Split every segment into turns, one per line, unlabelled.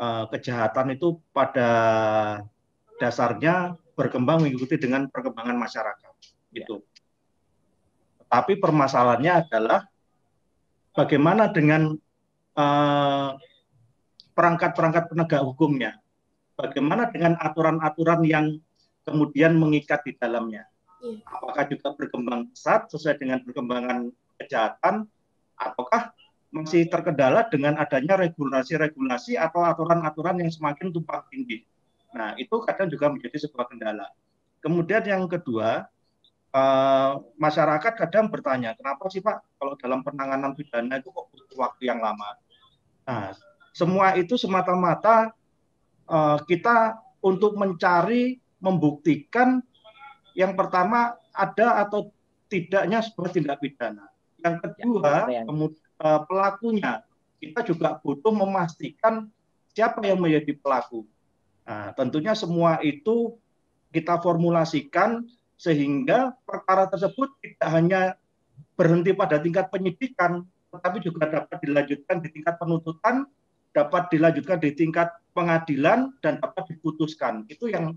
kejahatan itu pada dasarnya berkembang mengikuti dengan perkembangan masyarakat. Itu. Tapi permasalahannya adalah bagaimana dengan perangkat-perangkat penegak hukumnya. Bagaimana dengan aturan-aturan yang kemudian mengikat di dalamnya. Apakah juga berkembang pesat sesuai dengan perkembangan kejahatan, ataukah masih terkendala dengan adanya regulasi-regulasi atau aturan-aturan yang semakin tumpang tindih. Nah, itu kadang juga menjadi sebuah kendala. Kemudian yang kedua, masyarakat kadang bertanya, kenapa sih Pak kalau dalam penanganan pidana itu kok butuh waktu yang lama? Nah, semua itu semata-mata kita untuk mencari, membuktikan yang pertama ada atau tidaknya sebuah tindak pidana. Yang kedua, pelakunya. Kita juga butuh memastikan siapa yang menjadi pelaku. Nah, tentunya semua itu kita formulasikan sehingga perkara tersebut tidak hanya berhenti pada tingkat penyidikan, tetapi juga dapat dilanjutkan di tingkat penuntutan, dapat dilanjutkan di tingkat pengadilan, dan dapat diputuskan. Itu yang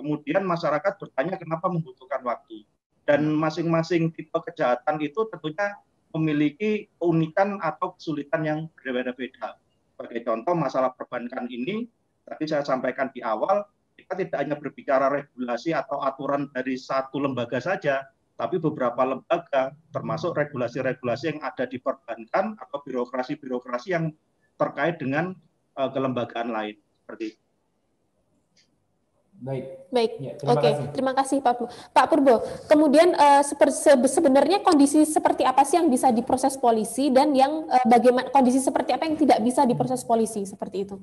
kemudian masyarakat bertanya kenapa membutuhkan waktu. Dan masing-masing tipe kejahatan itu tentunya memiliki keunikan atau kesulitan yang berbeda-beda. Sebagai contoh masalah perbankan ini, tadi saya sampaikan di awal, kita tidak hanya berbicara regulasi atau aturan dari satu lembaga saja, tapi beberapa lembaga, termasuk regulasi-regulasi yang ada di perbankan atau birokrasi-birokrasi yang terkait dengan kelembagaan lain. Seperti itu.
Baik. Ya, terima kasih Pak Purbo. Kemudian sebenarnya kondisi seperti apa sih yang bisa diproses polisi dan yang bagaimana kondisi seperti apa yang tidak bisa diproses polisi seperti itu?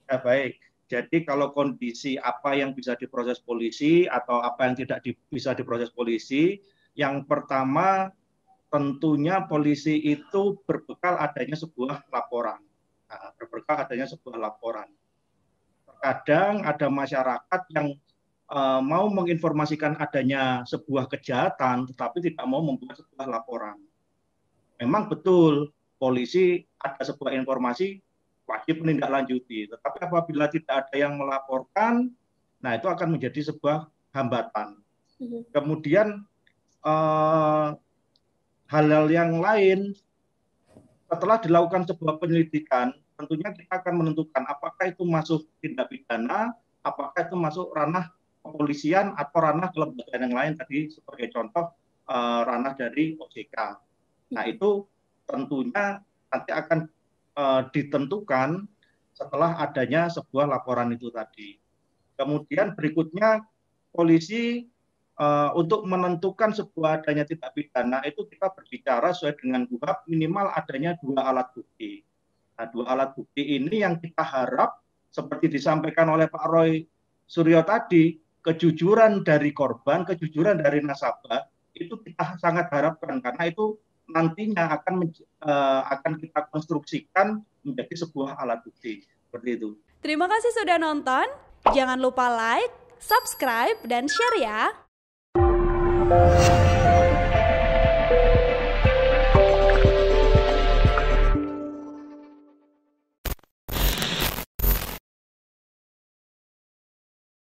Ya, baik. Jadi kalau kondisi apa yang bisa diproses polisi atau apa yang tidak bisa diproses polisi, yang pertama tentunya polisi itu berbekal adanya sebuah laporan. Nah, berbekal adanya sebuah laporan. Kadang ada masyarakat yang mau menginformasikan adanya sebuah kejahatan, tetapi tidak mau membuat sebuah laporan. Memang betul, polisi ada sebuah informasi, wajib menindaklanjuti. Tetapi apabila tidak ada yang melaporkan, nah itu akan menjadi sebuah hambatan. Kemudian hal-hal yang lain, setelah dilakukan sebuah penyelidikan, tentunya kita akan menentukan apakah itu masuk tindak pidana, apakah itu masuk ranah kepolisian atau ranah kelembagaan yang lain, tadi sebagai contoh ranah dari OJK. Nah itu tentunya nanti akan ditentukan setelah adanya sebuah laporan itu tadi. Kemudian berikutnya polisi untuk menentukan sebuah adanya tindak pidana itu kita berbicara sesuai dengan KUHP minimal adanya 2 alat bukti. Nah, 2 alat bukti ini yang kita harap seperti disampaikan oleh Pak Roy Suryo tadi, kejujuran dari korban, kejujuran dari nasabah itu kita sangat harapkan karena itu nantinya akan kita konstruksikan menjadi sebuah alat bukti. Seperti itu.
Terima kasih sudah nonton. Jangan lupa like, subscribe, dan share ya.